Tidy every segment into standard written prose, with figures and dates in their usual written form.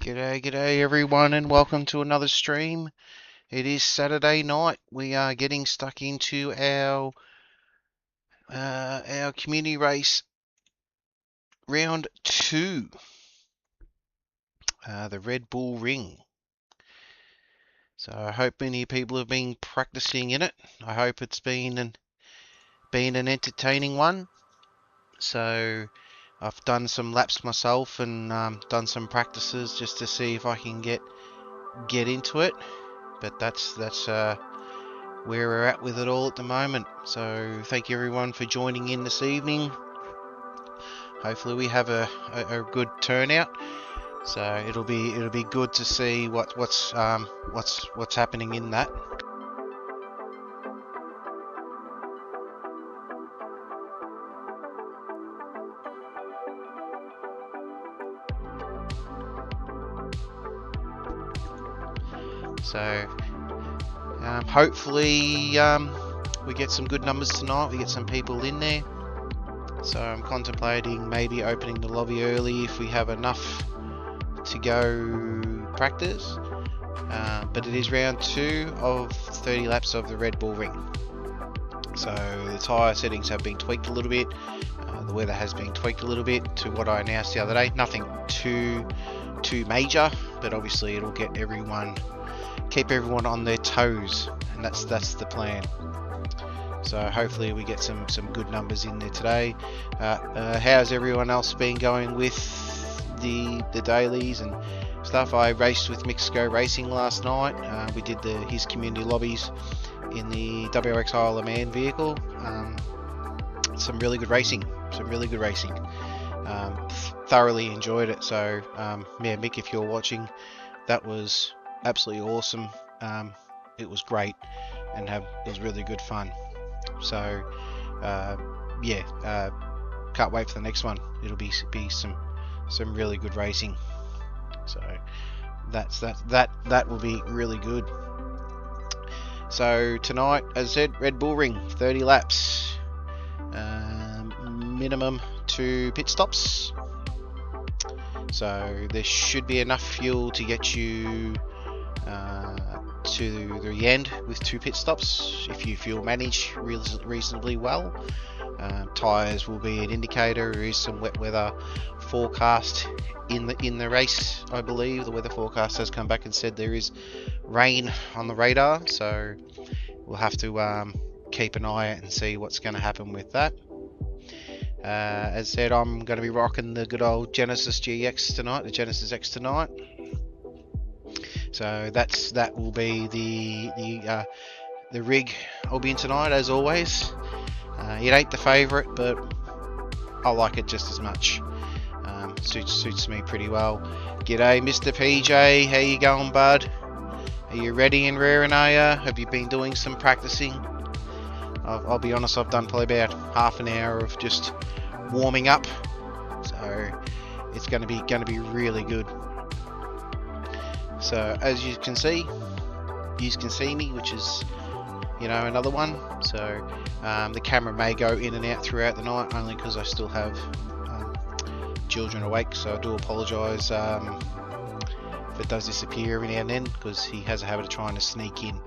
G'day everyone, and welcome to another stream. It is Saturday night. We are getting stuck into our community race round 2, the Red Bull Ring. So I hope many people have been practicing in it. I hope it's been an entertaining one. So I've done some laps myself and done some practices just to see if I can get into it. But that's where we're at with it all at the moment. So thank you everyone for joining in this evening. Hopefully we have a good turnout. So it'll be good to see what's happening in that. So hopefully we get some good numbers tonight. We get some people in there. So I'm contemplating maybe opening the lobby early if we have enough to go practice. But it is round 2 of 30 laps of the Red Bull Ring. So the tyre settings have been tweaked a little bit. The weather has been tweaked a little bit to what I announced the other day. Nothing too major, but obviously it'll get keep everyone on their toes, and that's the plan. So hopefully we get some good numbers in there today. How's everyone else been going with the dailies and stuff? I raced with Mexico Racing last night. We did his community lobbies in the WRX Isle of Man vehicle. Some really good racing. Thoroughly enjoyed it. So yeah, Mick, if you're watching, that was absolutely awesome. It was great and it was really good fun. So yeah, can't wait for the next one. It'll be some really good racing. So that will be really good. So tonight, as I said, Red Bull Ring, 30 laps, minimum 2 pit stops. So there should be enough fuel to get you to the end with 2 pit stops if you fuel manage reasonably well. Tyres will be an indicator. There is some wet weather forecast in the race. I believe the weather forecast has come back and said there is rain on the radar, so we'll have to keep an eye out and see what's going to happen with that. As I said, I'm going to be rocking the good old Genesis GX tonight, the Genesis X tonight. So that will be the rig I'll be in tonight, as always. It ain't the favourite, but I like it just as much. Suits me pretty well. G'day, Mr. PJ. How you going, bud? Are you ready and raring, are ya? Have you been doing some practicing? I'll be honest, I've done probably about half an hour of just warming up. So it's going to be really good. So as you can see me, which is, you know, another one. So the camera may go in and out throughout the night, only because I still have children awake. So I do apologise if it does disappear every now and then, because he has a habit of trying to sneak in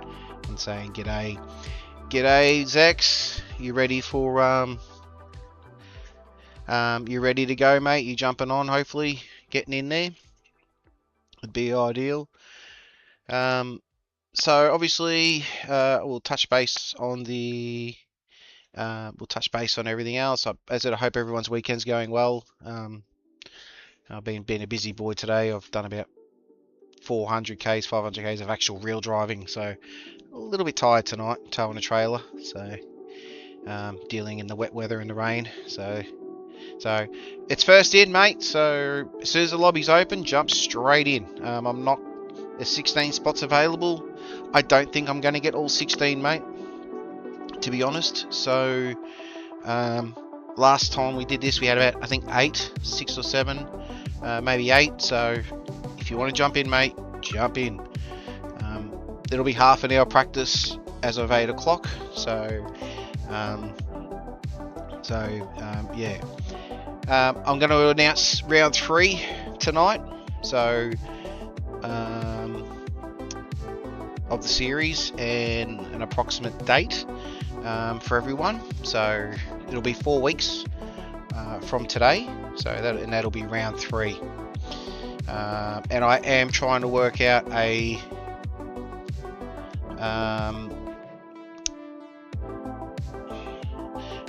and saying g'day. G'day, Zex. You ready for you ready to go, mate? You jumping on? Hopefully, getting in there would be ideal. So obviously, we'll touch base on everything else. As I said, I hope everyone's weekend's going well. I've been a busy boy today. I've done about 400 k's, 500 k's of actual real driving, so a little bit tired tonight, towing a trailer. So dealing in the wet weather and the rain. So it's first in, mate. So as soon as the lobby's open, jump straight in. There's 16 spots available. I don't think I'm going to get all 16, mate, to be honest. So last time we did this, we had about, I think, 6 or 7, maybe 8. So if you want to jump in, mate, jump in. It'll be half an hour practice as of 8 o'clock. So yeah. I'm going to announce round 3 tonight. So of the series and an approximate date for everyone. So it'll be 4 weeks from today. So that'll be round 3. And I am trying to work out a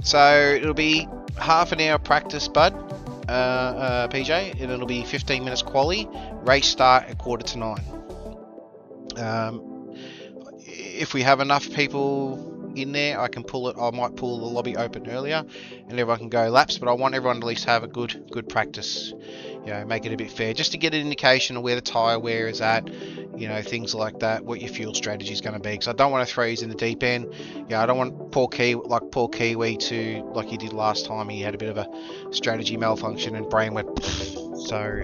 so it'll be half an hour practice, bud, PJ, and it'll be 15 minutes quali. Race start at 8:45. If we have enough people in there, I can pull it. I might pull the lobby open earlier, and everyone can go laps. But I want everyone to at least have a good practice. You know, make it a bit fair, just to get an indication of where the tyre wear is at. You know, things like that. What your fuel strategy is going to be. Because I don't want to throw you in the deep end. Yeah, I don't want Paul Kiwi to, like he did last time. He had a bit of a strategy malfunction and brain went. So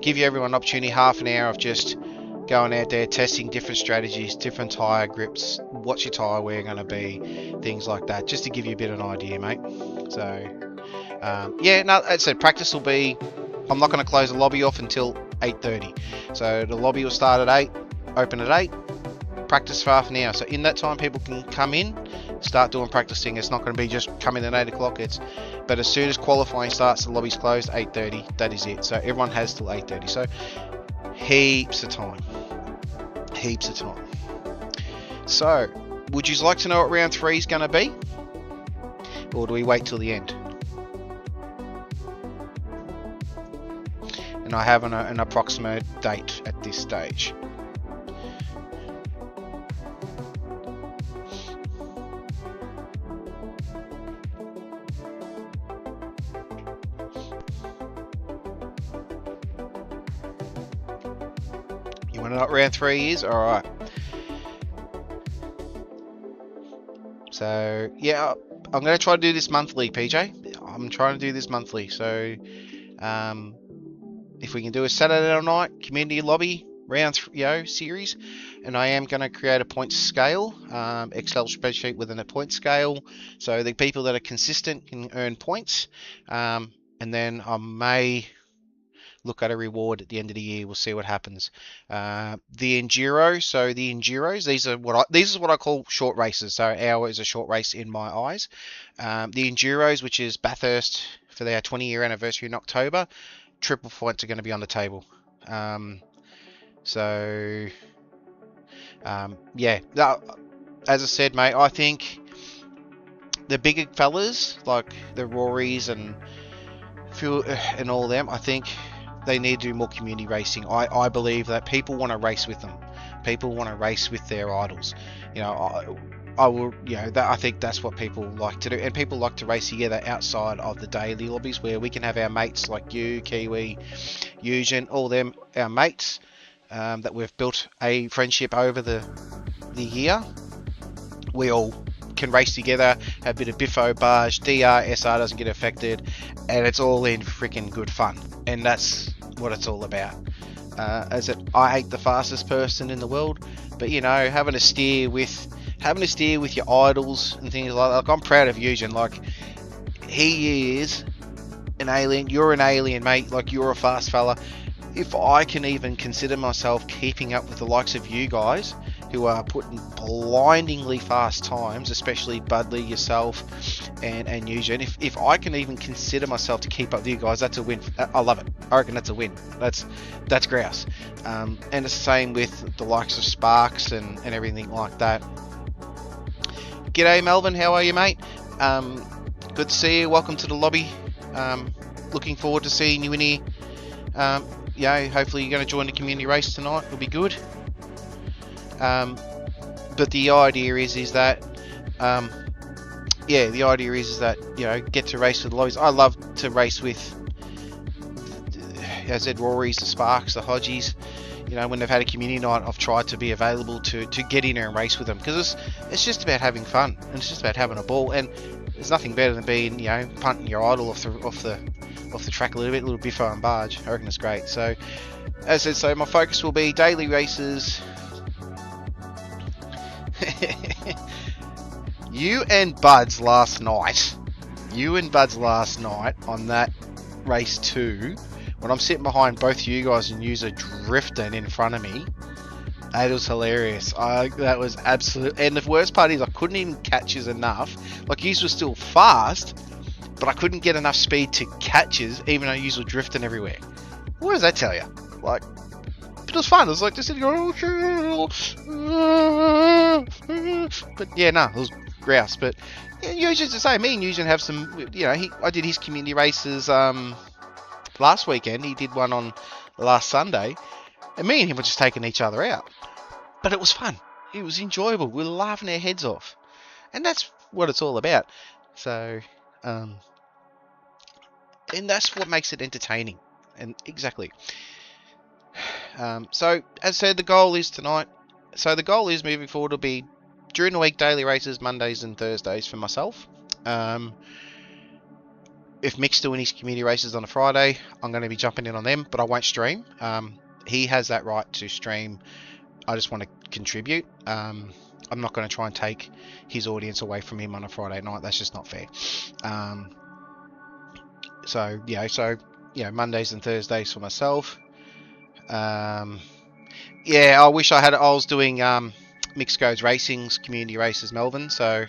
give you everyone an opportunity, half an hour of just going out there, testing different strategies, different tyre grips, what's your tyre wear going to be, things like that, just to give you a bit of an idea, mate. So, yeah, no, as I said, practice will be, I'm not going to close the lobby off until 8:30. So the lobby will start at 8, open at 8, practice for half an hour. So in that time, people can come in, start doing practicing. It's not going to be just come in at 8 o'clock. But as soon as qualifying starts, the lobby's closed, 8:30, that is it. So everyone has till 8:30. So heaps of time. So, would you like to know what round 3 is going to be? Or do we wait till the end? And I have an approximate date at this stage. You want to know what round 3 is? Alright. So, yeah, I'm going to try to do this monthly, PJ. I'm trying to do this monthly. So, if we can do a Saturday night community lobby round series, and I am going to create a points scale, Excel spreadsheet within a point scale, so the people that are consistent can earn points, and then I may look at a reward at the end of the year. We'll see what happens. The enduro, so the enduros, these is what I call short races. So hour is a short race in my eyes. The enduros, which is Bathurst for their 20-year anniversary in October, triple points are going to be on the table. Yeah, as I said, mate, I think the bigger fellas like the Rorys and all them, I think they need to do more community racing. I believe that people want to race with them. People want to race with their idols. You know, I will. You know, I think that's what people like to do, and people like to race together outside of the daily lobbies, where we can have our mates like you, Kiwi, Eugen, all them, our mates that we've built a friendship over the year. We all can race together, have a bit of biffo, barge, DR, SR doesn't get affected, and it's all in freaking good fun. And that's what it's all about. I ain't the fastest person in the world, but you know, having a steer with your idols and things like that. Like, I'm proud of Eugen. Like, he is an alien. You're an alien, mate. Like, you're a fast fella. If I can even consider myself keeping up with the likes of you guys, who are putting blindingly fast times, especially Budley, yourself, and Eugen, if I can even consider myself to keep up with you guys, that's a win. I love it. I reckon that's a win. That's grouse. And it's the same with the likes of Sparks and everything like that. G'day, Melvin. How are you, mate? Good to see you. Welcome to the lobby. Looking forward to seeing you in here. Yeah, hopefully you're going to join the community race tonight. It'll be good. But the idea is that, yeah, the idea is that, you know, get to race with the lobbies. I love to race with, as I said, Rory's, the Sparks, the Hodgies. You know, when they've had a community night, I've tried to be available to get in there and race with them, because it's just about having fun, and it's just about having a ball. And there's nothing better than being, you know, punting your idol off the track a little biffo and barge. I reckon it's great. So, as I said, so my focus will be daily races. You and Buds last night on that race 2 when I'm sitting behind both you guys and you're drifting in front of me, that was hilarious. That was absolute. And the worst part is I couldn't even catch us enough. Like, yous were still fast, but I couldn't get enough speed to catch us, even though yous were drifting everywhere. What does that tell you? Like, but it was fun. It was like just going, but yeah, no, it was grouse. But yeah, usually the same. Me and Eugene have some. You know, I did his community races last weekend. He did one on last Sunday, and me and him were just taking each other out. But it was fun. It was enjoyable. We were laughing our heads off, and that's what it's all about. So, and that's what makes it entertaining. And exactly. So, as I said, the goal is tonight. So the goal is moving forward will be during the week daily races, Mondays and Thursdays for myself. If Mick's doing his community races on a Friday, I'm going to be jumping in on them, but I won't stream. He has that right to stream. I just want to contribute. I'm not going to try and take his audience away from him on a Friday night. That's just not fair. So Mondays and Thursdays for myself. I wish I was doing Mixed Goes Racing's community races Melbourne. So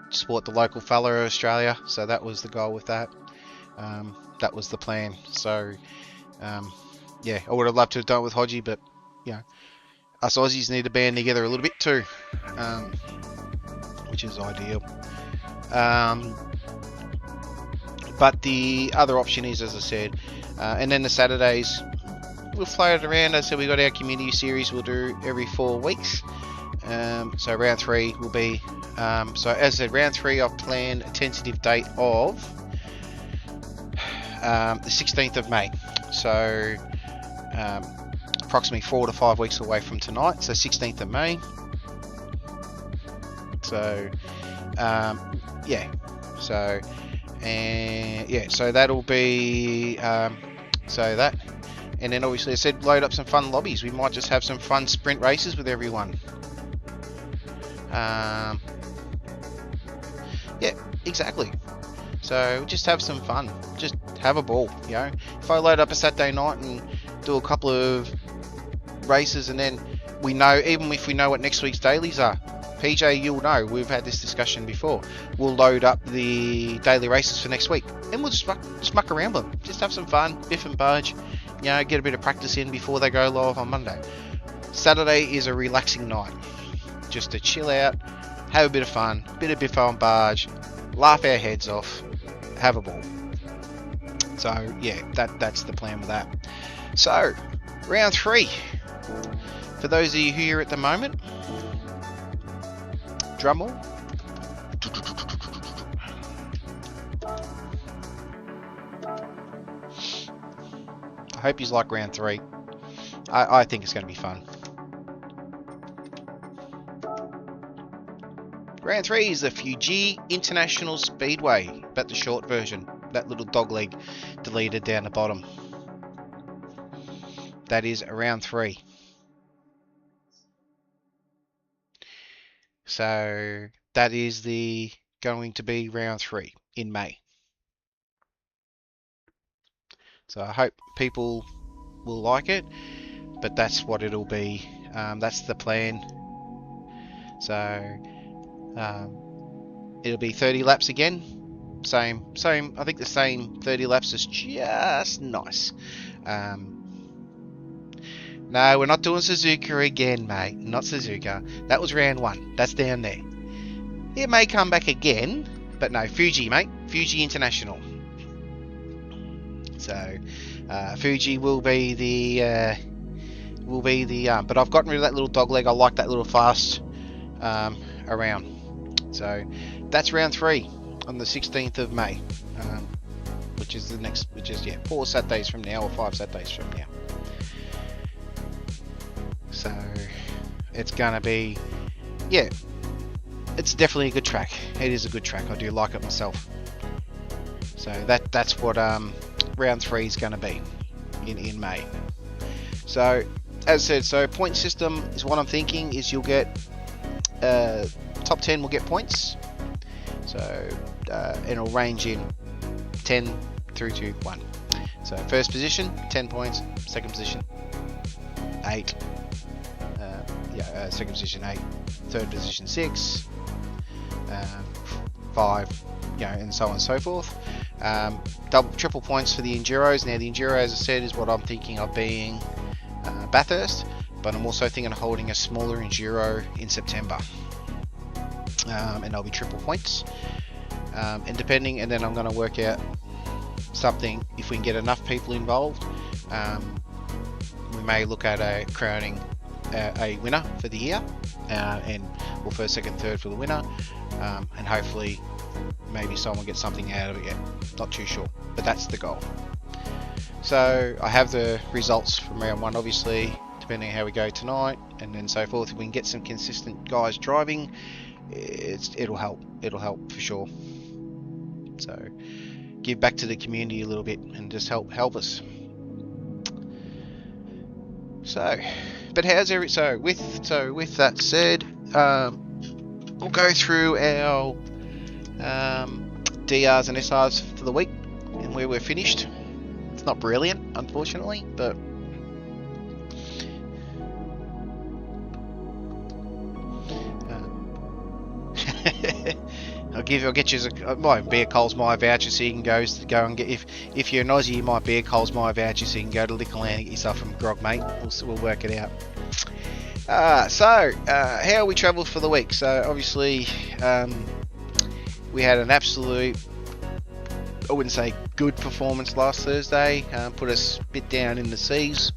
support the local fella of Australia. So that was the goal with that. That was the plan. So I would have loved to have done it with Hodgie, but us Aussies need to band together a little bit too, which is ideal. But the other option is, as I said, and then the Saturdays we'll float it around. As I said, we got our community series we'll do every 4 weeks. So round 3 will be, so as I said, round 3 I've planned a tentative date of the 16th of May. So approximately 4 to 5 weeks away from tonight. So 16th of May. So so that'll be so that, and then obviously I said load up some fun lobbies. We might just have some fun sprint races with everyone. Exactly. So just have some fun, just have a ball. If I load up a Saturday night and do a couple of races, and then we know, even if we know what next week's dailies are, PJ, you'll know, we've had this discussion before, we'll load up the daily races for next week, and we'll just muck around with them, just have some fun, biff and budge, get a bit of practice in before they go live on Monday. Saturday is a relaxing night, just to chill out, have a bit of fun, bit of biff and barge, laugh our heads off, have a ball. So that's the plan with that. So round 3, for those of you here at the moment, drum roll. I hope you like round 3. I think it's going to be fun. Round 3 is the Fuji International Speedway, but the short version, that little dog leg deleted down the bottom. That is round 3. So that is going to be round 3 in May. So I hope people will like it, but that's what it'll be. That's the plan. So it'll be 30 laps again. Same. I think the same 30 laps is just nice. No, we're not doing Suzuka again, mate. Not Suzuka. That was round 1. That's down there. It may come back again, but no, Fuji, mate. Fuji International. So, Fuji will be the but I've gotten rid of that little dog leg. I like that little fast around. So, that's round 3 on the 16th of May, which is 4 Saturdays from now, or 5 Saturdays from now. So it's gonna be, it's definitely a good track. It is a good track. I do like it myself. So that's what round 3 is gonna be in May. So as I said, point system is what I'm thinking is you'll get top 10 will get points. So it'll range in 10 through to 1. So first position 10 points, second position 8, second position 8, third position 6, 5, and so on and so forth. Triple points for the enduros. Now the enduro, as I said, is what I'm thinking of being Bathurst, but I'm also thinking of holding a smaller enduro in September, and there'll be triple points. And then I'm going to work out something. If we can get enough people involved, we may look at crowning a winner for the year, or first, second, third for the winner, and hopefully maybe someone gets something out of it yet. Not too sure, but that's the goal. So I have the results from round 1, obviously, depending on how we go tonight, and then so forth. If we can get some consistent guys driving, it'll help. It'll help for sure. So give back to the community a little bit and just help us. So, but with that said, we'll go through our DRs and SRs for the week and where we're finished. It's not brilliant, unfortunately, but I'll get you my Beer Coles My Voucher, so you can go and get, if you're an Aussie, you might Beer Coles My Voucher, so you can go to Liquorland and get yourself from grog, mate. We'll work it out. So how we travelled for the week. So obviously we had an absolute, I wouldn't say good performance last Thursday. Put us a bit down in the C's.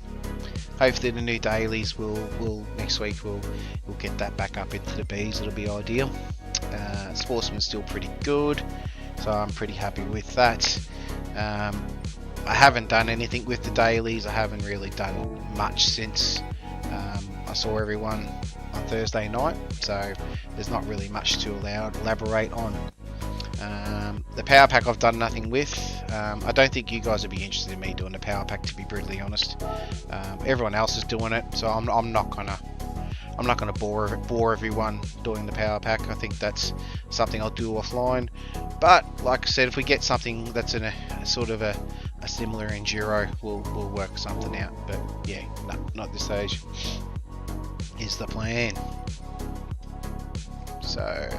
Hopefully the new dailies will next week we'll get that back up into the B's. It'll be ideal. Sportsman's still pretty good, so I'm pretty happy with that. I haven't done anything with the dailies. I haven't really done much since I saw everyone on Thursday night, so there's not really much to elaborate on. The power pack I've done nothing with. I don't think you guys would be interested in me doing the power pack, to be brutally honest. Everyone else is doing it, so I'm not gonna bore everyone doing the power pack. I think that's something I'll do offline. But like I said, if we get something that's in a sort of a similar enduro, we'll work something out. But yeah, not this stage is the plan. So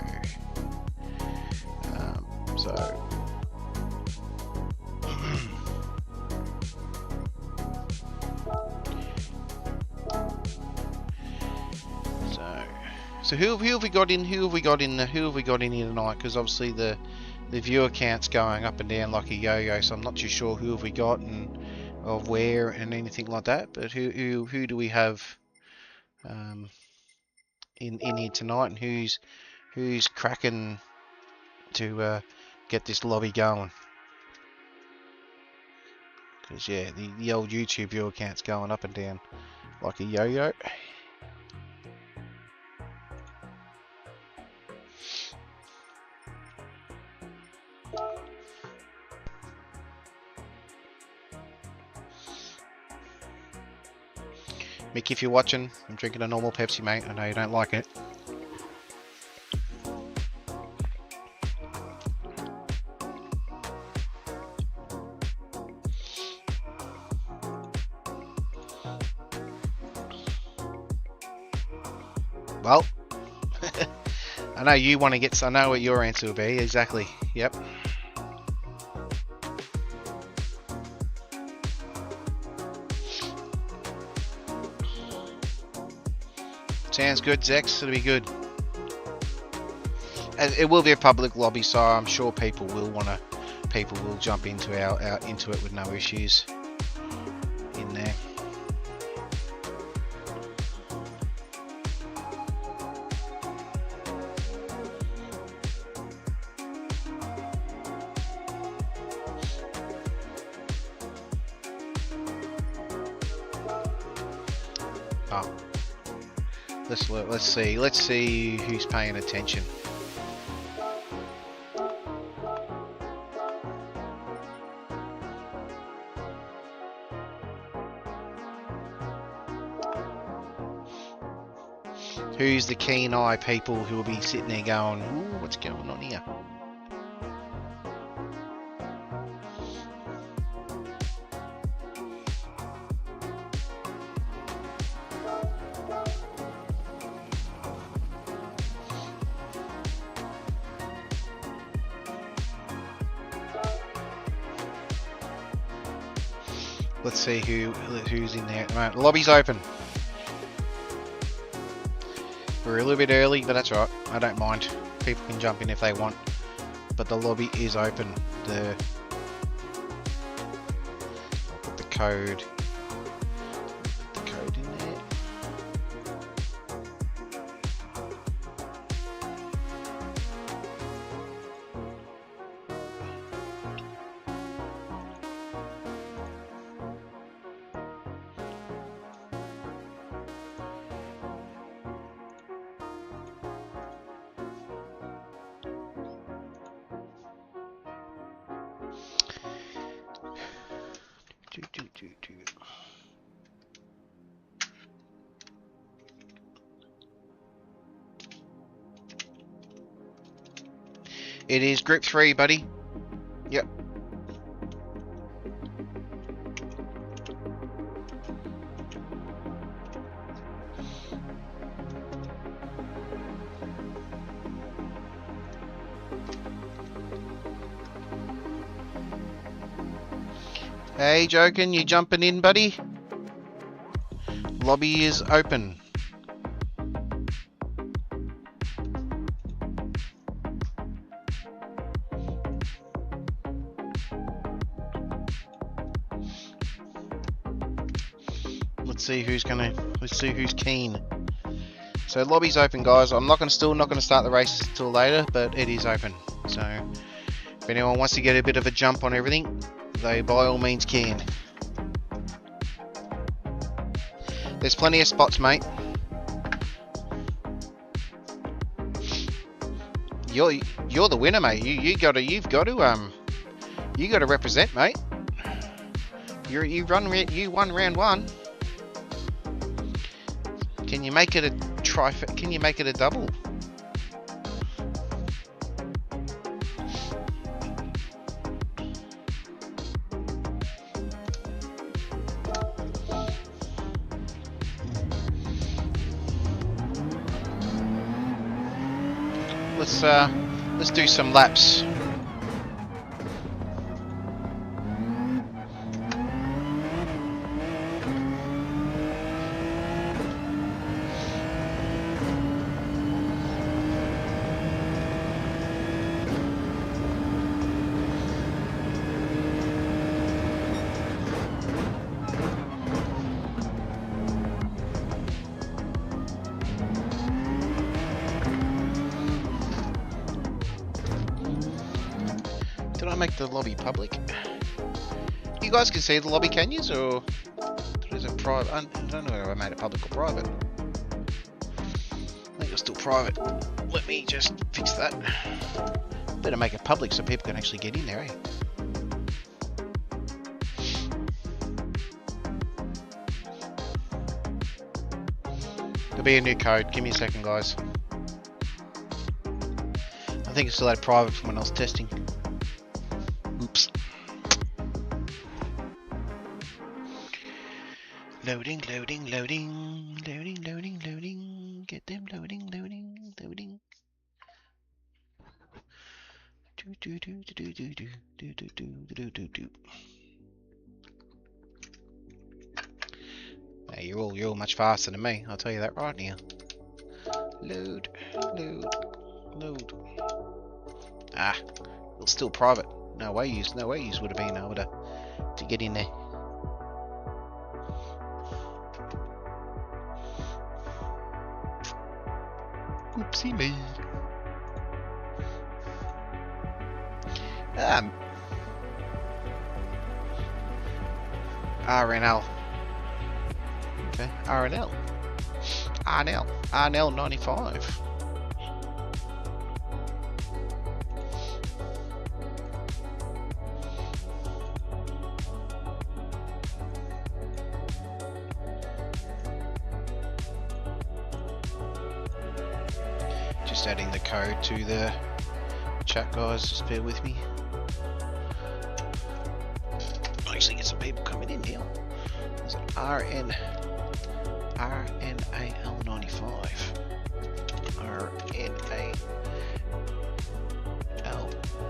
So who have we got in? Who have we got in here tonight? Because obviously the viewer count's going up and down like a yo-yo, so I'm not too sure who have we got and of where and anything like that. But who do we have in here tonight, and who's cracking to get this lobby going? Because yeah, the old YouTube viewer count's going up and down like a yo-yo. Mick, if you're watching, I'm drinking a normal Pepsi, mate. I know you don't like it. Well, I know you want to get. I know what your answer will be. Exactly. Yep. Sounds good, Zex. It'll be good. It will be a public lobby, so I'm sure people will jump into into it with no issues in there. Oh. Let's see who's paying attention. Who's the keen eye people who will be sitting there going, ooh, what's going on here? Let's see who's in there at the moment. The lobby's open. We're a little bit early, but that's right. I don't mind. People can jump in if they want. But the lobby is open. I'll put the code. Put the code in there. It is group 3, buddy. Yep. Hey, Jokin, you jumping in, buddy? Lobby is open. Let's see who's keen. So lobby's open, guys. I'm still not gonna start the race till later, but it is open. So if anyone wants to get a bit of a jump on everything, they by all means can. There's plenty of spots, mate. You're the winner, mate. You've got to represent, mate. You won round 1. Can you make it a Can you make it a double? Let's do some laps. Did I make the lobby public? You guys can see the lobby, can you? Or is it private? I don't know whether I made it public or private. I think it's still private. Let me just fix that. Better make it public so people can actually get in there, eh? There'll be a new code. Give me a second, guys. I think it's still had private from when I was testing. Oops. Loading. Get them loading. Hey, you're all much faster than me. I'll tell you that right now. Load. Ah, it's still private. No way you would have been able to get in there. Oopsie me. RNL. Okay, RNL 95. Just adding the code to the chat, guys, just bear with me. I'll actually get some people coming in here. Is it RNAL 95? RNAL 95.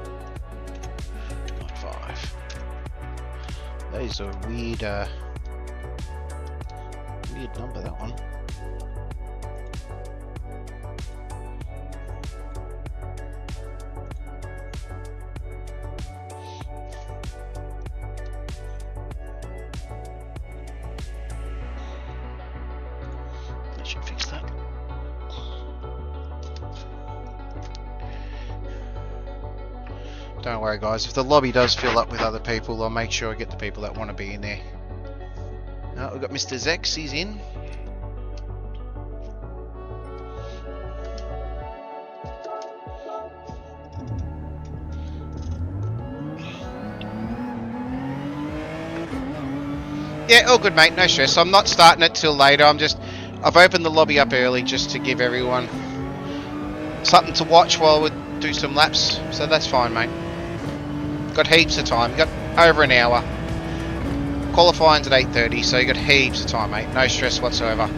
That is a weird number, that one. That should fix that. Don't worry guys, if the lobby does fill up with other people, I'll make sure I get the people that want to be in there. Oh, we've got Mr. Zex, he's in. Yeah, all good mate, no stress. I'm not starting it till later. I've opened the lobby up early just to give everyone something to watch while we do some laps. So that's fine mate. Got heaps of time, got over an hour. Qualifying's at 8:30, so you got heaps of time mate, no stress whatsoever.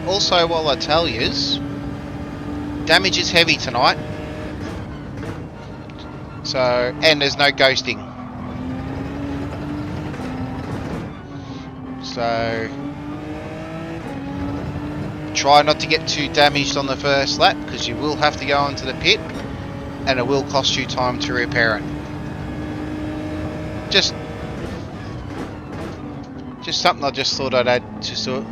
Also, while I tell yous, damage is heavy tonight. So, and there's no ghosting. So, try not to get too damaged on the first lap, because you will have to go into the pit, and it will cost you time to repair it. Just something I just thought I'd add to sort.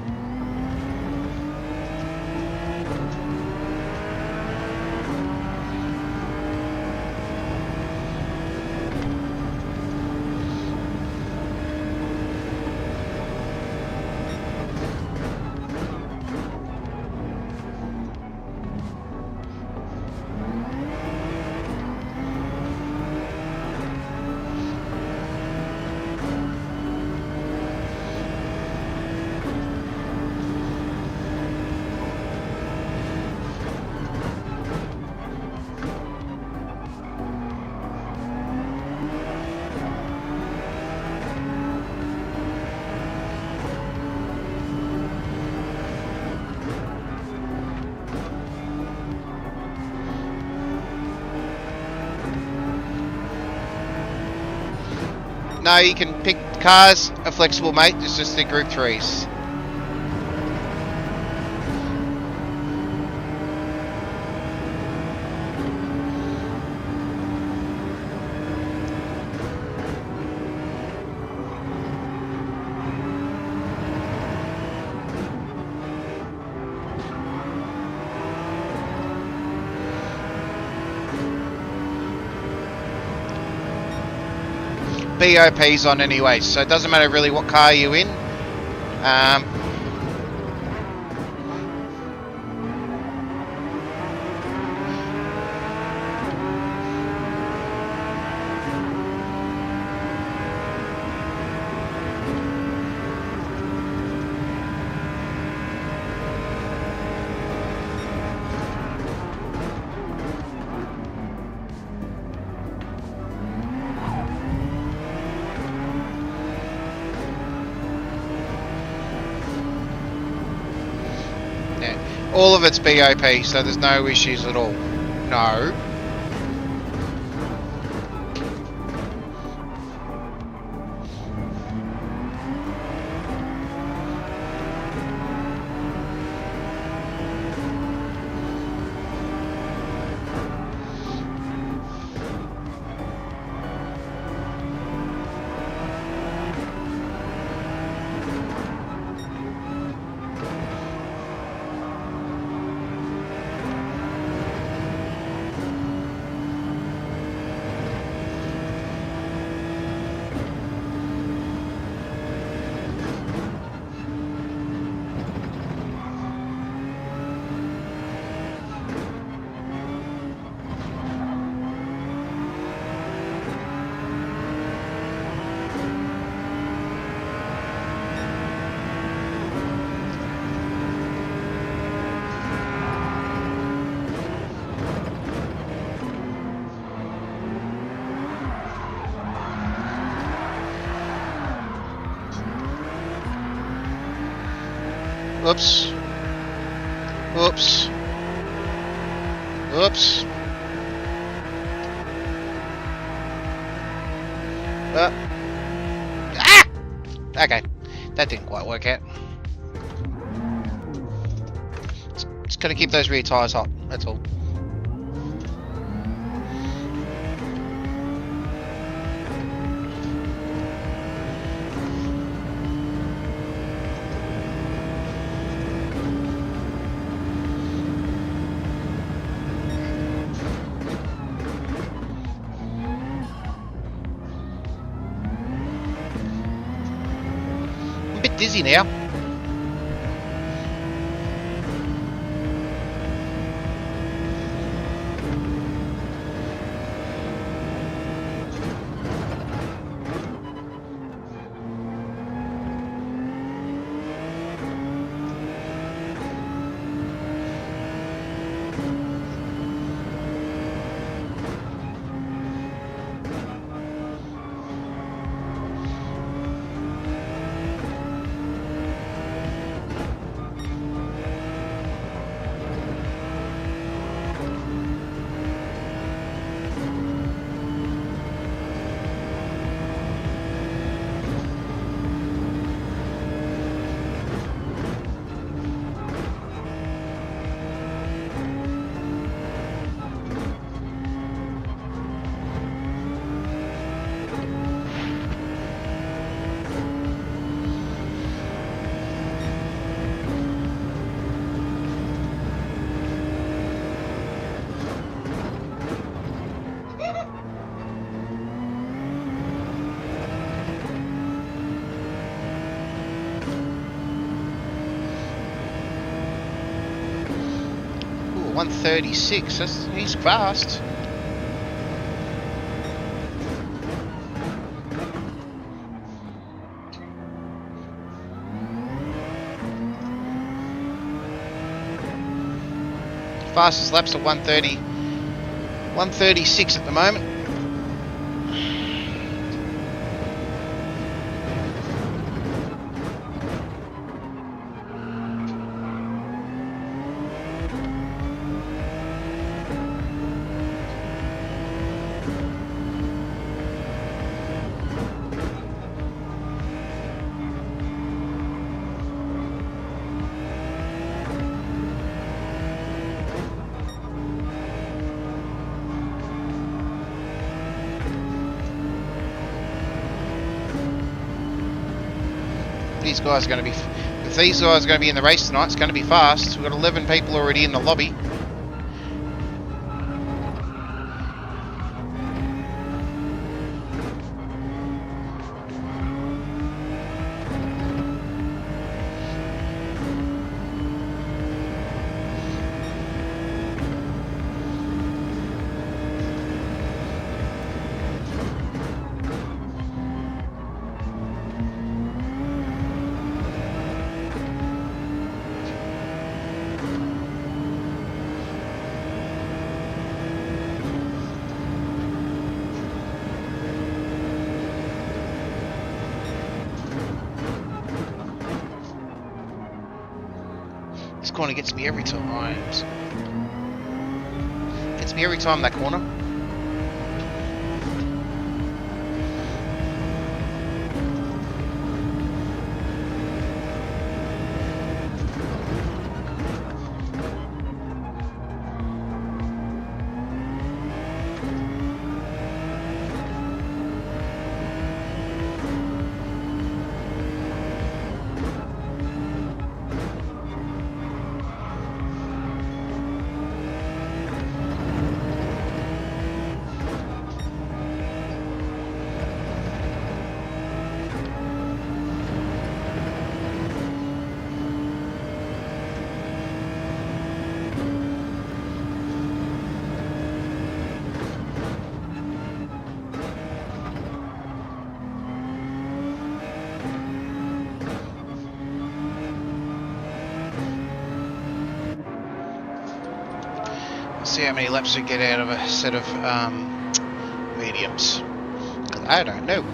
No, you can pick cars are flexible, mate. It's just the group 3s. BOP's on anyway, so it doesn't matter really what car you're in. All of it's BOP, so there's no issues at all. No. Oops. Oops. Oops. Ah! Okay. That didn't quite work out. Just gotta keep those rear tyres hot, that's all. I'm a bit dizzy now. Ooh, 136, he's fast. Fastest laps are 130, 136 at the moment. These guys are going to be, if these guys are going to be in the race tonight, it's going to be fast. We've got 11 people already in the lobby. This corner gets me every time. Gets me every time, that corner. See how many laps we get out of a set of mediums. I don't know.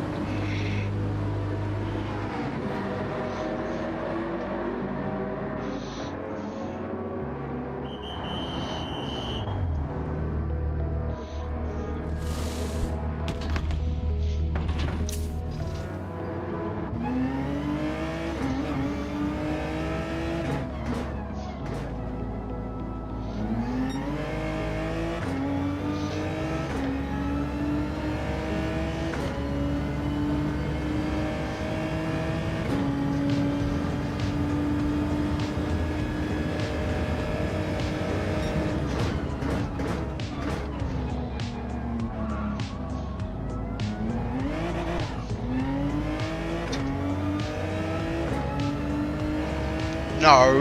No.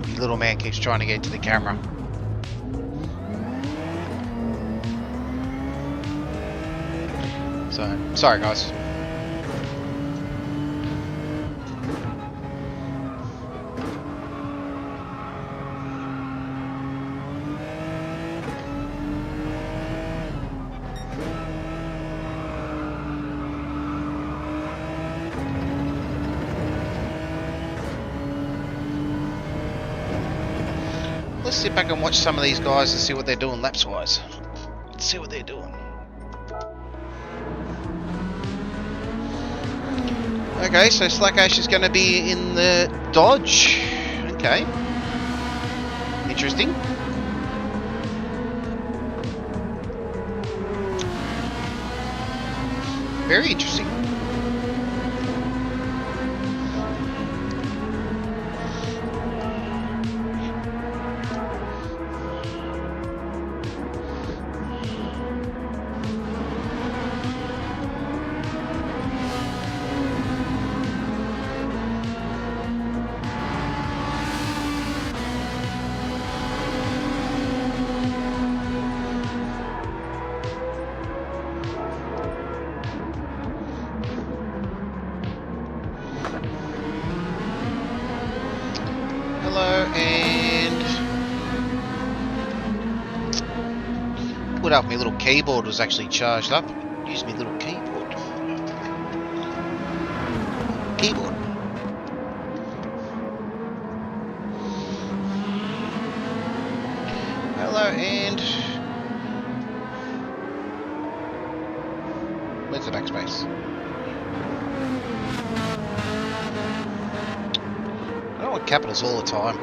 The little man keeps trying to get into the camera. So, sorry guys. Let's sit back and watch some of these guys and see what they're doing laps wise. Let's see what they're doing. Okay, so Slackash is going to be in the Dodge. Okay. Interesting. Very interesting. Put up my little keyboard was actually charged up. Use my little keyboard. Keyboard. Hello and where's the backspace? I don't want capitals all the time.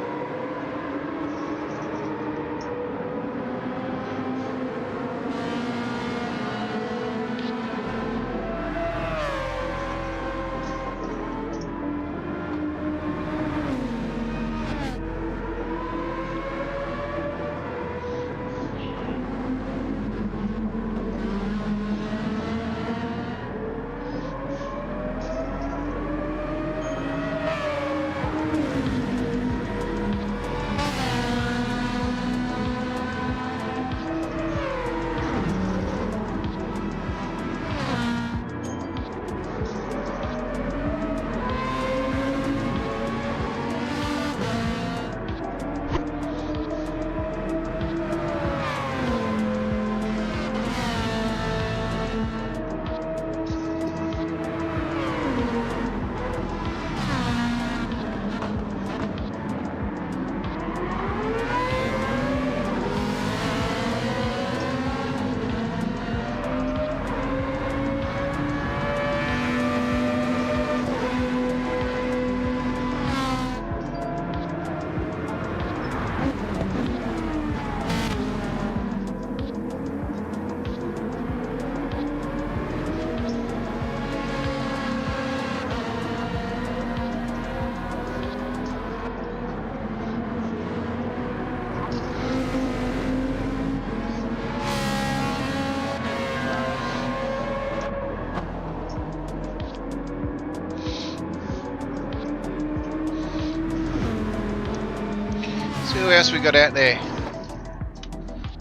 See who else we got out there.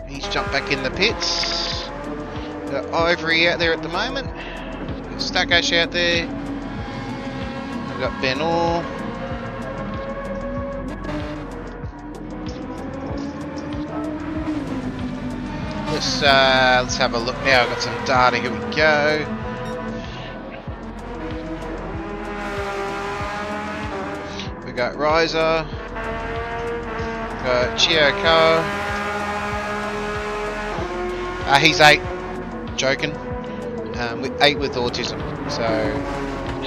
He's jumped back in the pits. Got Ivory out there at the moment. Got Stackash out there. We've got Ben Orr. Let's have a look now. I've got some data. Here we go. We got Riser. Got Chioko. He's 8. Joking. 8 with autism. So